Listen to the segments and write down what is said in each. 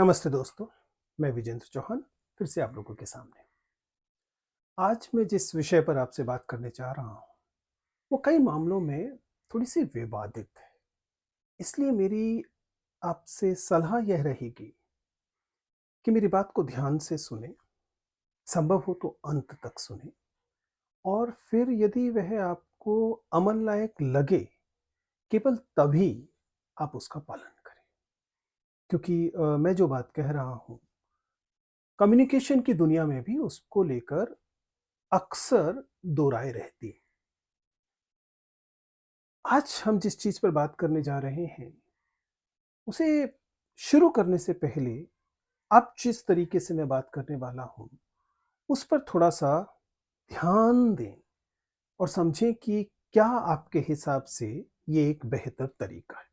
नमस्ते दोस्तों, मैं विजेंद्र चौहान फिर से आप लोगों के सामने। आज मैं जिस विषय पर आपसे बात करने जा रहा हूँ, वो कई मामलों में थोड़ी-सी विवादित है। इसलिए मेरी आपसे सलाह यह रहेगी कि मेरी बात को ध्यान से सुनें, संभव हो तो अंत तक सुनें और फिर यदि वह आपको अमल लायक लगे, केवल तभी आप उसका पालन करें। क्योंकि मैं जो बात कह रहा हूँ, कम्युनिकेशन की दुनिया में भी उसको लेकर अक्सर दो राय रहती है। आज हम जिस चीज पर बात करने जा रहे हैं, उसे शुरू करने से पहले अब जिस तरीके से मैं बात करने वाला हूं, उस पर थोड़ा सा ध्यान दें और समझें कि क्या आपके हिसाब से ये एक बेहतर तरीका है।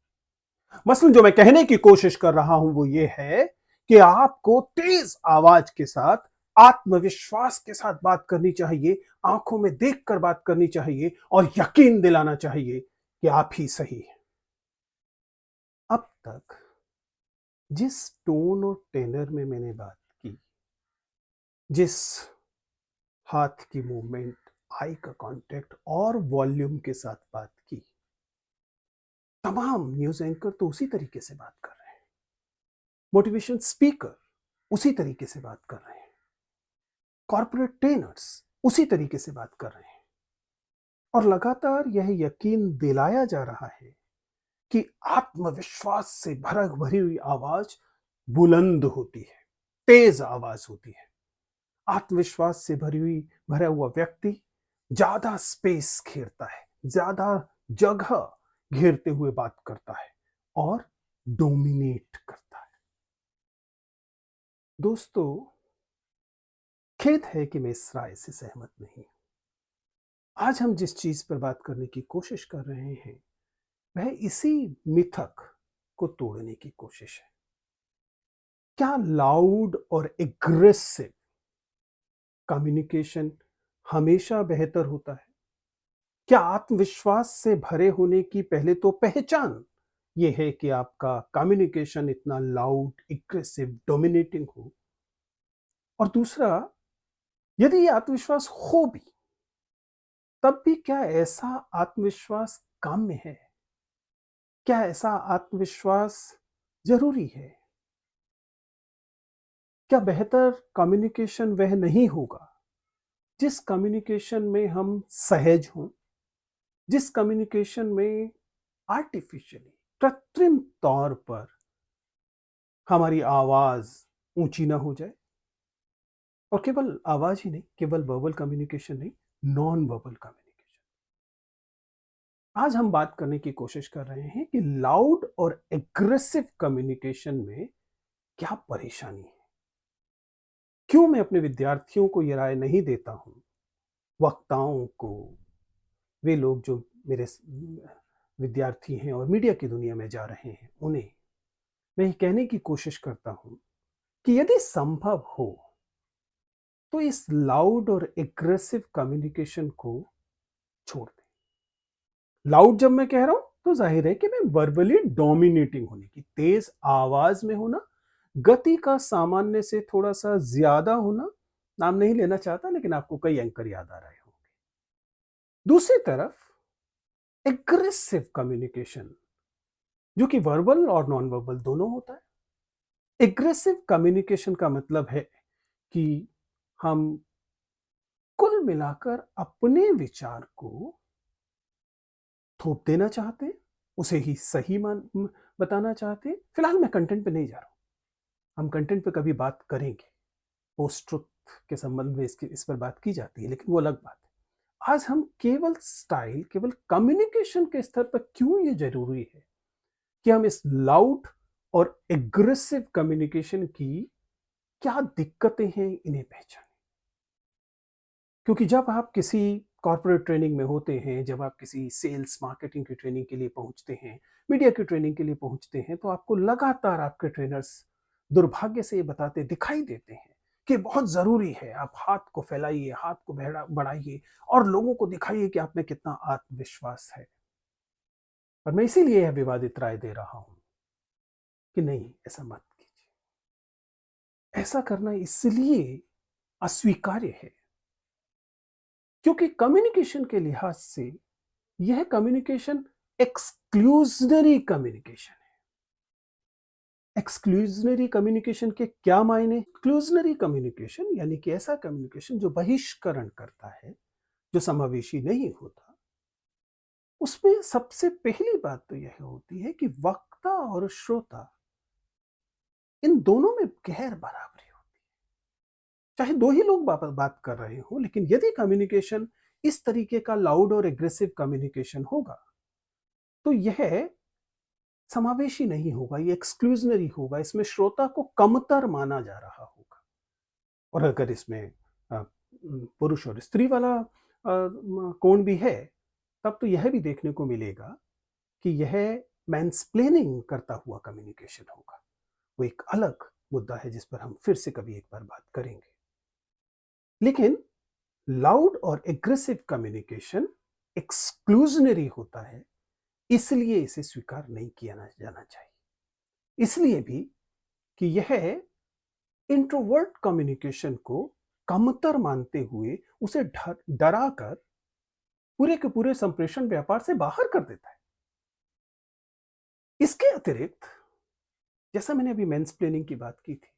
मसलन जो मैं कहने की कोशिश कर रहा हूं वो ये है कि आपको तेज आवाज के साथ, आत्मविश्वास के साथ बात करनी चाहिए, आंखों में देखकर बात करनी चाहिए और यकीन दिलाना चाहिए कि आप ही सही हैं। अब तक जिस टोन और टेनर में मैंने बात की, जिस हाथ की मूवमेंट, आई का कांटेक्ट और वॉल्यूम के साथ बात की, तमाम न्यूज एंकर तो उसी तरीके से बात कर रहे हैं। मोटिवेशन स्पीकर उसी तरीके से बात कर रहे हैं। कॉर्पोरेट ट्रेनर्स उसी तरीके से बात कर रहे हैं। और लगातार यह यकीन दिलाया जा रहा है कि आत्मविश्वास से भरी हुई आवाज बुलंद होती है, तेज आवाज होती है। आत्मविश्वास से भरा हुआ व्यक्ति ज्यादा स्पेस घेरता है, ज्यादा जगह घेरते हुए बात करता है और डोमिनेट करता है। दोस्तों, खेद है कि मैं इस राय से सहमत नहीं। आज हम जिस चीज पर बात करने की कोशिश कर रहे हैं, वह इसी मिथक को तोड़ने की कोशिश है। क्या लाउड और एग्रेसिव कम्युनिकेशन हमेशा बेहतर होता है? क्या आत्मविश्वास से भरे होने की पहले तो पहचान ये है कि आपका कम्युनिकेशन इतना लाउड, एग्रेसिव, डोमिनेटिंग हो? और दूसरा, यदि ये आत्मविश्वास हो भी, तब भी क्या ऐसा आत्मविश्वास काम में है? क्या ऐसा आत्मविश्वास जरूरी है? क्या बेहतर कम्युनिकेशन वह नहीं होगा जिस कम्युनिकेशन में हम सहज हों, जिस कम्युनिकेशन में आर्टिफिशियली, कृत्रिम तौर पर हमारी आवाज ऊंची ना हो जाए? और केवल आवाज ही नहीं, केवल वर्बल कम्युनिकेशन नहीं, नॉन वर्बल कम्युनिकेशन। आज हम बात करने की कोशिश कर रहे हैं कि लाउड और एग्रेसिव कम्युनिकेशन में क्या परेशानी है। क्यों मैं अपने विद्यार्थियों को यह राय नहीं देता हूं, वक्ताओं को, वे लोग जो मेरे विद्यार्थी हैं और मीडिया की दुनिया में जा रहे हैं, उन्हें मैं ये कहने की कोशिश करता हूं कि यदि संभव हो तो इस लाउड और एग्रेसिव कम्युनिकेशन को छोड़ दें। लाउड जब मैं कह रहा हूं तो जाहिर है कि मैं वर्बली डोमिनेटिंग होने की, तेज आवाज में होना, गति का सामान्य से थोड़ा सा ज्यादा होना। नाम नहीं लेना चाहता, लेकिन आपको कई एंकर याद आ रहे होंगे। दूसरी तरफ एग्रेसिव कम्युनिकेशन, जो कि वर्बल और नॉन वर्बल दोनों होता है। एग्रेसिव कम्युनिकेशन का मतलब है कि हम कुल मिलाकर अपने विचार को थोप देना चाहते हैं, उसे ही सही बताना चाहते हैं। फिलहाल मैं कंटेंट पे नहीं जा रहा हूं, हम कंटेंट पे कभी बात करेंगे। पोस्ट ट्रुथ के संबंध में इस पर बात की जाती है, लेकिन वो अलग बात है। आज हम केवल स्टाइल, केवल कम्युनिकेशन के स्तर पर क्यों ये जरूरी है कि हम इस लाउड और एग्रेसिव कम्युनिकेशन की क्या दिक्कतें हैं, इन्हें पहचानें। क्योंकि जब आप किसी कॉर्पोरेट ट्रेनिंग में होते हैं, जब आप किसी सेल्स मार्केटिंग की ट्रेनिंग के लिए पहुंचते हैं, मीडिया की ट्रेनिंग के लिए पहुंचते हैं, तो आपको लगातार आपके ट्रेनर्स दुर्भाग्य से ये बताते दिखाई देते हैं कि बहुत जरूरी है आप हाथ को फैलाइए, हाथ को बढ़ाइए और लोगों को दिखाइए कि आप में कितना आत्मविश्वास है। और मैं इसीलिए यह विवादित राय दे रहा हूं कि नहीं, ऐसा मत कीजिए। ऐसा करना इसलिए अस्वीकार्य है क्योंकि कम्युनिकेशन के लिहाज से यह कम्युनिकेशन एक्सक्लूजनरी कम्युनिकेशन है। एक्सक्लूजनरी कम्युनिकेशन के क्या मायने? एक्सक्लूजनरी कम्युनिकेशन यानी कि ऐसा कम्युनिकेशन जो बहिष्करण करता है, जो समावेशी नहीं होता। उसमें सबसे पहली बात तो यह होती है कि वक्ता और श्रोता इन दोनों में गैर बराबरी होती है। चाहे दो ही लोग बात कर रहे हो, लेकिन यदि कम्युनिकेशन इस तरीके का लाउड और एग्रेसिव कम्युनिकेशन होगा तो यह समावेशी नहीं होगा, ये एक्सक्लूजनरी होगा। इसमें श्रोता को कमतर माना जा रहा होगा। और अगर इसमें पुरुष और स्त्री वाला कोण भी है, तब तो यह भी देखने को मिलेगा कि यह मैंसप्लेनिंग करता हुआ कम्युनिकेशन होगा। वो एक अलग मुद्दा है जिस पर हम फिर से कभी एक बार बात करेंगे। लेकिन लाउड और एग्रेसिव कम्युनिकेशन एक्सक्लूजनरी होता है, इसलिए इसे स्वीकार नहीं किया जाना चाहिए। इसलिए भी कि यह इंट्रोवर्ट कम्युनिकेशन को कमतर मानते हुए उसे डराकर पूरे के पूरे संप्रेषण व्यापार से बाहर कर देता है। इसके अतिरिक्त, जैसा मैंने अभी मैंसप्लेनिंग की बात की थी,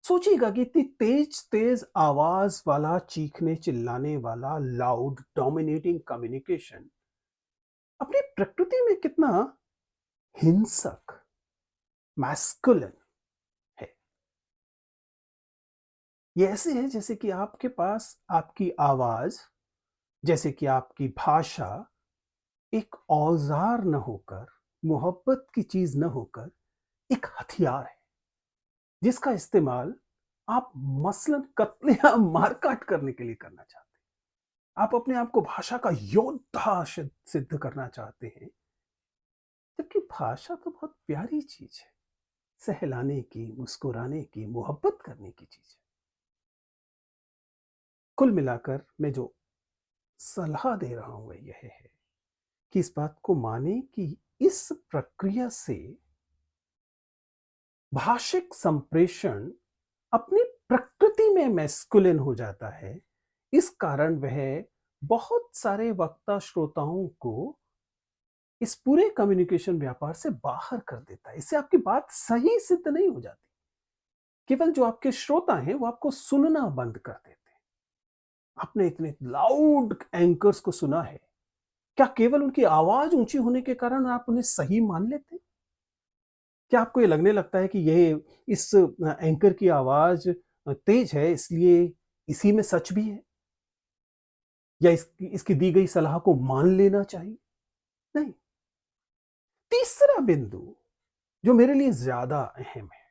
सोचिएगा कि इतनी तेज तेज आवाज वाला, चीखने चिल्लाने वाला, लाउड डोमिनेटिंग कम्युनिकेशन अपनी प्रकृति में कितना हिंसक, मैस्कुलिन है। ये ऐसे है जैसे कि आपके पास आपकी आवाज, जैसे कि आपकी भाषा एक औजार न होकर, मोहब्बत की चीज न होकर एक हथियार है जिसका इस्तेमाल आप मसलन कत्लेआम मारकाट करने के लिए करना चाहते हैं। आप अपने आप को भाषा का योद्धा सिद्ध करना चाहते हैं, जबकि भाषा तो बहुत प्यारी चीज है, सहलाने की, मुस्कुराने की, मोहब्बत करने की चीज है। कुल मिलाकर मैं जो सलाह दे रहा हूं वह यह है कि इस बात को माने कि इस प्रक्रिया से भाषिक संप्रेषण अपनी प्रकृति में मैस्कुलिन हो जाता है। इस कारण वह बहुत सारे वक्ता श्रोताओं को इस पूरे कम्युनिकेशन व्यापार से बाहर कर देता है। इससे आपकी बात सही सिद्ध नहीं हो जाती। केवल जो आपके श्रोता हैं वो आपको सुनना बंद कर देते हैं। आपने इतने लाउड एंकर्स को सुना है, क्या केवल उनकी आवाज ऊंची होने के कारण आप उन्हें सही मान लेते हैं? क्या आपको ये लगने लगता है कि ये इस एंकर की आवाज तेज है इसलिए इसी में सच भी है, या इसकी दी गई सलाह को मान लेना चाहिए? नहीं। तीसरा बिंदु जो मेरे लिए ज्यादा अहम है,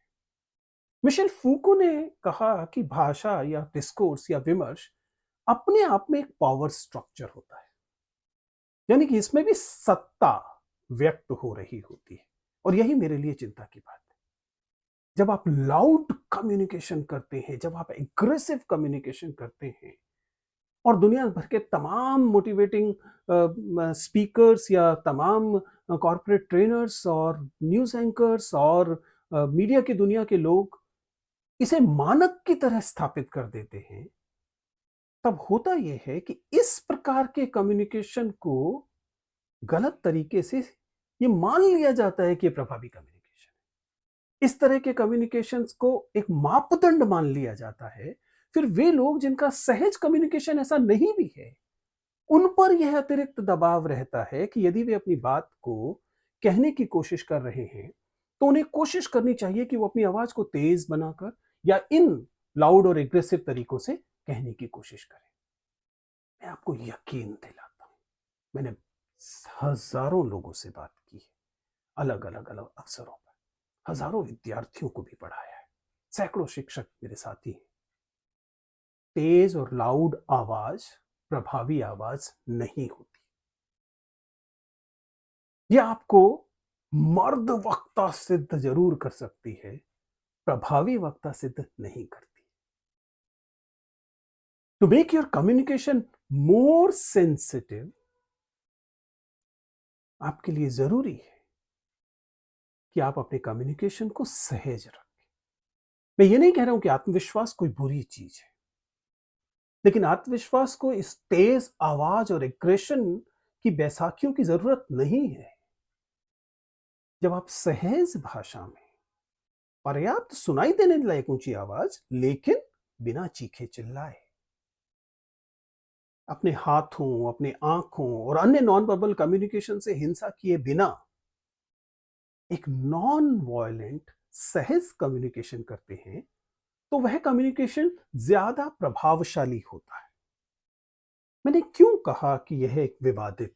मिशेल फूको ने कहा कि भाषा या डिस्कोर्स या विमर्श अपने आप में एक पावर स्ट्रक्चर होता है, यानी कि इसमें भी सत्ता व्यक्त हो रही होती है। और यही मेरे लिए चिंता की बात है। जब आप लाउड कम्युनिकेशन करते हैं, जब आप एग्रेसिव कम्युनिकेशन करते हैं और दुनिया भर के तमाम मोटिवेटिंग स्पीकर्स या तमाम कॉर्पोरेट ट्रेनर्स और न्यूज़ एंकर्स और मीडिया की दुनिया के लोग इसे मानक की तरह स्थापित कर देते हैं, तब होता यह है कि इस प्रकार के कम्युनिकेशन को गलत तरीके से ये मान लिया जाता है कि ये प्रभावी कम्युनिकेशन है। इस तरह के कम्युनिकेशंस को एक मापदंड मान लिया जाता है। फिर वे लोग जिनका सहज कम्युनिकेशन ऐसा नहीं भी है, उन पर यह अतिरिक्त दबाव रहता है कि यदि वे अपनी बात को कहने की कोशिश कर रहे हैं, तो उन्हें कोशिश करनी चाहिए कि वो अपनी आवाज को तेज बनाकर या इन लाउड और एग्रेसिव तरीकों से कहने की कोशिश करें। मैं आपको यकीन दिलाता हूं, मैंने हजारों लोगों से बात की है, अलग अलग अलग अवसरों पर, हजारों विद्यार्थियों को भी पढ़ाया है, सैकड़ों शिक्षक मेरे साथी हैं। तेज और लाउड आवाज प्रभावी आवाज नहीं होती। यह आपको मर्द वक्ता सिद्ध जरूर कर सकती है, प्रभावी वक्ता सिद्ध नहीं करती। To make your communication more sensitive, आपके लिए जरूरी है कि आप अपने कम्युनिकेशन को सहज रखें। मैं ये नहीं कह रहा हूं कि आत्मविश्वास कोई बुरी चीज है, लेकिन आत्मविश्वास को इस तेज आवाज और एग्रेशन की बैसाखियों की जरूरत नहीं है। जब आप सहज भाषा में पर्याप्त सुनाई देने लायक ऊंची आवाज, लेकिन बिना चीखे चिल्लाए, अपने हाथों, अपने आंखों और अन्य नॉन वर्बल कम्युनिकेशन से हिंसा किए बिना एक नॉन वायलेंट सहज कम्युनिकेशन करते हैं, तो वह कम्युनिकेशन ज्यादा प्रभावशाली होता है। मैंने क्यों कहा कि यह एक विवादित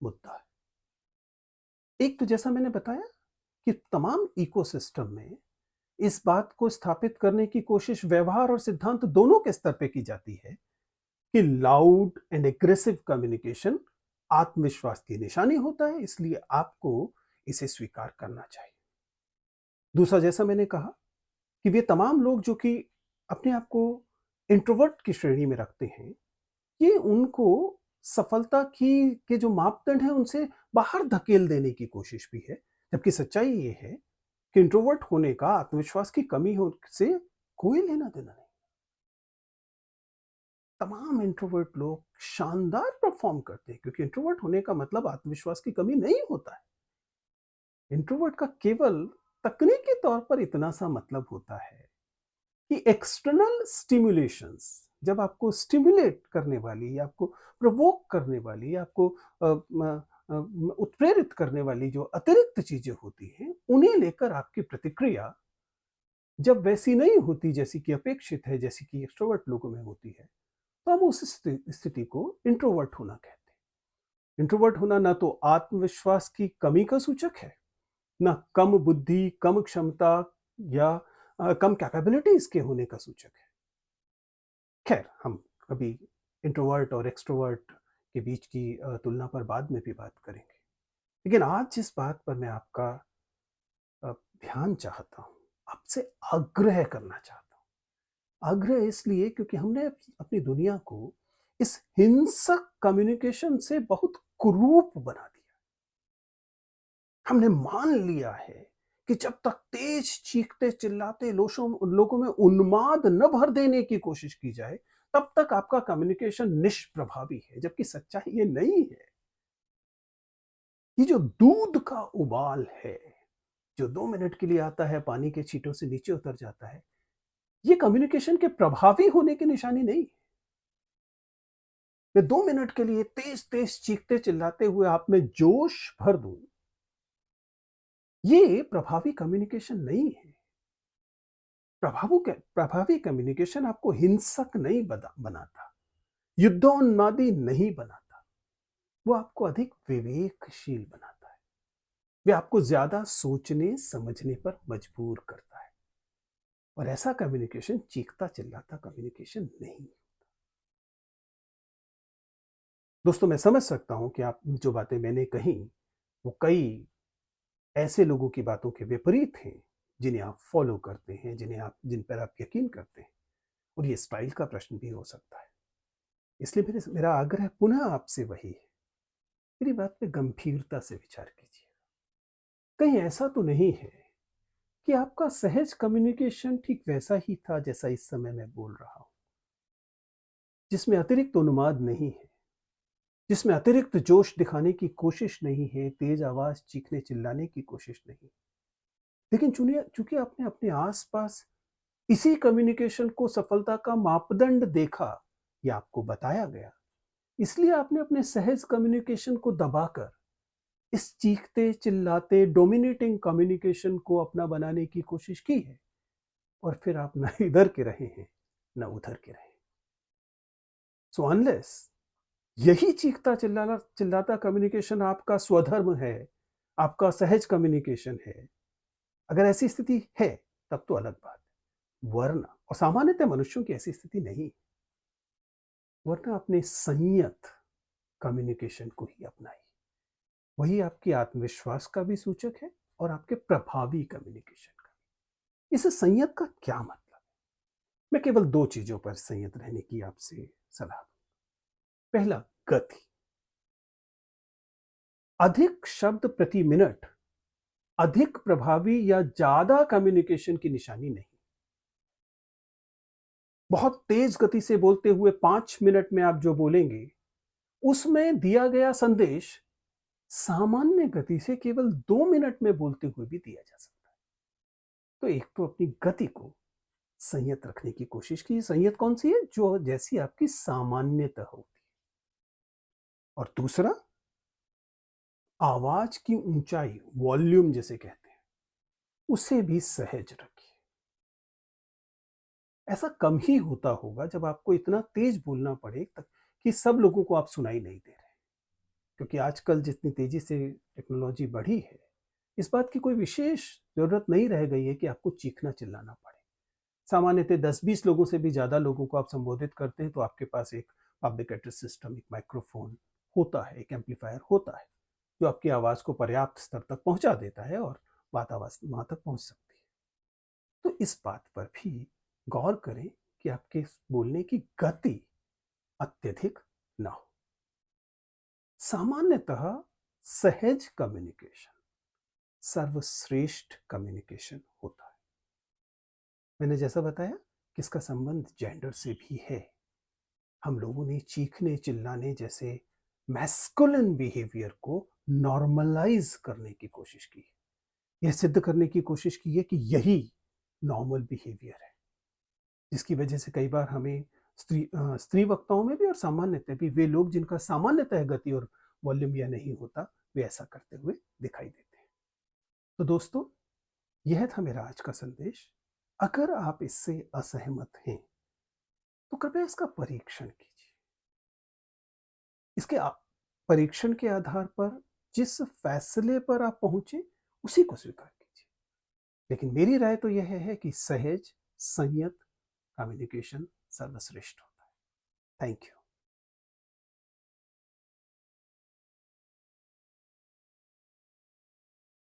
मुद्दा है? एक तो जैसा मैंने बताया कि तमाम इकोसिस्टम में इस बात को स्थापित करने की कोशिश व्यवहार और सिद्धांत दोनों के स्तर पे की जाती है कि लाउड एंड एग्रेसिव कम्युनिकेशन आत्मविश्वास की निशानी होता है, इसलिए आपको इसे स्वीकार करना चाहिए। दूसरा, जैसा मैंने कहा कि वे तमाम लोग जो कि अपने आप को इंट्रोवर्ट की श्रेणी में रखते हैं, ये उनको सफलता की के जो मापदंड है उनसे बाहर धकेल देने की कोशिश भी है, जबकि सच्चाई ये है कि इंट्रोवर्ट होने का आत्मविश्वास की कमी हो से कोई लेना देना नहीं। तमाम इंट्रोवर्ट लोग शानदार परफॉर्म करते हैं, क्योंकि इंट्रोवर्ट होने का मतलब आत्मविश्वास की कमी नहीं होता है। इंट्रोवर्ट का केवल तकनीकी तौर पर इतना सा मतलब होता है कि एक्सटर्नल स्टिमुलेशंस, जब आपको स्टिमुलेट करने वाली, आपको प्रोवोक करने वाली, आपको उत्प्रेरित करने वाली जो अतिरिक्त चीजें होती हैं, उन्हें लेकर आपकी प्रतिक्रिया जब वैसी नहीं होती जैसी कि अपेक्षित है, जैसी कि एक्सट्रोवर्ट लोगों में होती है, तो हम उस स्थिति को इंट्रोवर्ट होना कहते हैं। इंट्रोवर्ट होना ना तो आत्मविश्वास की कमी का सूचक है, ना कम बुद्धि, कम क्षमता या कम कैपेबिलिटीज के होने का सूचक है। खैर, हम कभी इंट्रोवर्ट और एक्सट्रोवर्ट के बीच की तुलना पर बाद में भी बात करेंगे, लेकिन आज जिस बात पर मैं आपका ध्यान चाहता हूं, आपसे आग्रह करना चाहता हूं, आग्रह इसलिए क्योंकि हमने अपनी दुनिया को इस हिंसक कम्युनिकेशन से बहुत कुरूप बना दिया। हमने मान लिया है कि जब तक तेज चीखते चिल्लाते लोगों में उन्माद न भर देने की कोशिश की जाए, तब तक आपका कम्युनिकेशन निष्प्रभावी है, जबकि सच्चाई ये नहीं है। ये जो दूध का उबाल है, जो 2 मिनट के लिए आता है, पानी के छींटों से नीचे उतर जाता है, ये कम्युनिकेशन के प्रभावी होने की निशानी नहीं। मैं 2 मिनट के लिए तेज तेज चीखते चिल्लाते हुए आप में जोश भर दूं, ये प्रभावी कम्युनिकेशन नहीं है। प्रभावी कम्युनिकेशन आपको हिंसक नहीं बनाता, युद्धोन्मादी नहीं बनाता, वो आपको अधिक विवेकशील बनाता है। वे आपको ज्यादा सोचने समझने पर मजबूर करता है, और ऐसा कम्युनिकेशन चीखता चिल्लाता कम्युनिकेशन नहीं। दोस्तों, मैं समझ सकता हूं कि आप जो बातें मैंने कही वो कई ऐसे लोगों की बातों के विपरीत हैं जिन्हें आप फॉलो करते हैं, जिन पर आप यकीन करते हैं, और ये स्टाइल का प्रश्न भी हो सकता है। इसलिए मेरा आग्रह पुनः आपसे वही है, मेरी बात पे गंभीरता से विचार कीजिए। कहीं ऐसा तो नहीं है कि आपका सहज कम्युनिकेशन ठीक वैसा ही था जैसा इस समय मैं बोल रहा हूं, जिसमें अतिरिक्त उन्माद नहीं है, जिसमें अतिरिक्त जोश दिखाने की कोशिश नहीं है, तेज आवाज चीखने चिल्लाने की कोशिश नहीं। लेकिन चूंकि आपने अपने आसपास इसी कम्युनिकेशन को सफलता का मापदंड देखा या आपको बताया गया, इसलिए आपने अपने सहज कम्युनिकेशन को दबाकर इस चीखते चिल्लाते डोमिनेटिंग कम्युनिकेशन को अपना बनाने की कोशिश की है, और फिर आप न इधर के रहे हैं न उधर के रहे। सो अनलेस यही चीखता चिल्लाना चिल्लाता कम्युनिकेशन आपका स्वधर्म है, आपका सहज कम्युनिकेशन है, अगर ऐसी स्थिति है, तब तो अलग बात है। वरना, और सामान्यतः मनुष्यों की ऐसी स्थिति नहीं, वरना अपने संयत कम्युनिकेशन को ही अपनाइए। वही आपके आत्मविश्वास का भी सूचक है और आपके प्रभावी कम्युनिकेशन का। इस संयत का क्या मतलब? मैं केवल 2 चीजों पर संयत रहने की आपसे सलाह दूं। पहला, गति। अधिक शब्द प्रति मिनट अधिक प्रभावी या ज्यादा कम्युनिकेशन की निशानी नहीं। बहुत तेज गति से बोलते हुए 5 मिनट में आप जो बोलेंगे, उसमें दिया गया संदेश सामान्य गति से केवल 2 मिनट में बोलते हुए भी दिया जा सकता है। तो एक तो अपनी गति को संयत रखने की कोशिश की। संयत कौन सी है? जो जैसी आपकी सामान्यता होती है। और दूसरा, आवाज की ऊंचाई, वॉल्यूम जिसे कहते हैं, उसे भी सहज रखिए। ऐसा कम ही होता होगा जब आपको इतना तेज बोलना पड़े तक कि सब लोगों को आप सुनाई नहीं दे रहे। क्योंकि आजकल जितनी तेजी से टेक्नोलॉजी बढ़ी है, इस बात की कोई विशेष जरूरत नहीं रह गई है कि आपको चीखना चिल्लाना पड़े। सामान्यतः 10-20 लोगों से भी ज्यादा लोगों को आप संबोधित करते हैं तो आपके पास एक पब्लिक एड्रेस सिस्टम, एक माइक्रोफोन होता है, एक एम्पलीफायर होता है, जो आपकी आवाज को पर्याप्त स्तर तक पहुंचा देता है और बात आवाज वहां तक पहुंच सकती है। तो इस बात पर भी गौर करें कि आपके बोलने की गति अत्यधिक ना हो। सामान्यतः सहज कम्युनिकेशन सर्वश्रेष्ठ कम्युनिकेशन होता है। मैंने जैसा बताया कि इसका संबंध जेंडर से भी है। हम लोगों ने चीखने चिल्लाने जैसे मैस्कुलिन बिहेवियर को नॉर्मलाइज करने की कोशिश की, यह सिद्ध करने की कोशिश की है कि यही नॉर्मल बिहेवियर है, जिसकी वजह से कई बार हमें स्त्री वक्ताओं में भी और सामान्यतः भी वे लोग जिनका सामान्यतः गति और वॉल्यूम यह नहीं होता, वे ऐसा करते हुए दिखाई देते हैं। तो दोस्तों, यह था मेरा आज का संदेश। अगर आप इससे असहमत हैं तो कृपया इसका परीक्षण कीजिए। इसके परीक्षण के आधार पर जिस फैसले पर आप पहुंचे उसी को स्वीकार कीजिए। लेकिन मेरी राय तो यह है कि सहज संयत कम्युनिकेशन सर्वश्रेष्ठ होता है। Thank you.